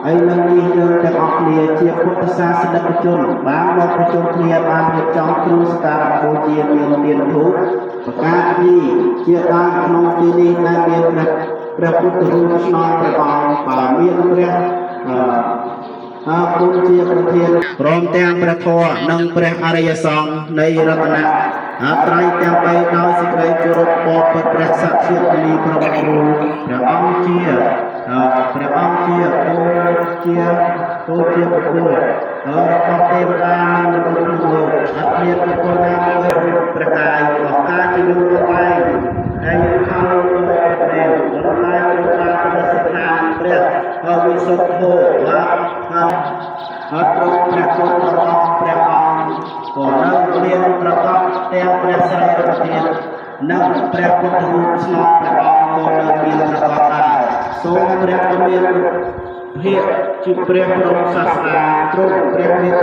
ហើយនឹងនេះយើងទាំងអស់គ្នាជាពុទ្ធសាសនិកជនបានមកប្រជុំគ្នាបានរៀបចំគ្រូសក្ការបូជាមានទានធូបប្រកាសពីជាដើមក្នុងទីនេះដែលមានព្រះពុទ្ធរូបស្នងព្រះអង្គបើមានព្រះគុណជាប្រធានព្រមទាំងព្រះធម៌និងព្រះអរិយសង្ឃនៃរតនៈត្រៃទាំងបីដោយសេចក្តីគោរពបបិទ្ធព្រះសក្តិមុនីប្រវត្តិរូបព្រះអង្គជាព្រះអង្គជាពូជាបុគ្គលរបស់ទេវតានិងមនុស្សលោកអត់មានបុគ្គលណាមួយរូបព្រះកាយអស់ការជាលោកឯងហើយយើងខំលោកទេវរំលាយព្រះបាទព្រះសិក្ខាព្រះហើយវិសុទ្ធធម៌អត់ត្រង់ព្រះគុណរបស់ព្រះអង្គក៏នៅមានប្រកបទាំងព្រះសិរីប្រធាននិងព្រះពុទ្ធរូបស្នងព្រះអង្គក៏នៅមានប្រកបដែរសូមព្រះមានភាពជាព្រះបរមសាស្តាទ្រង់ព្រះ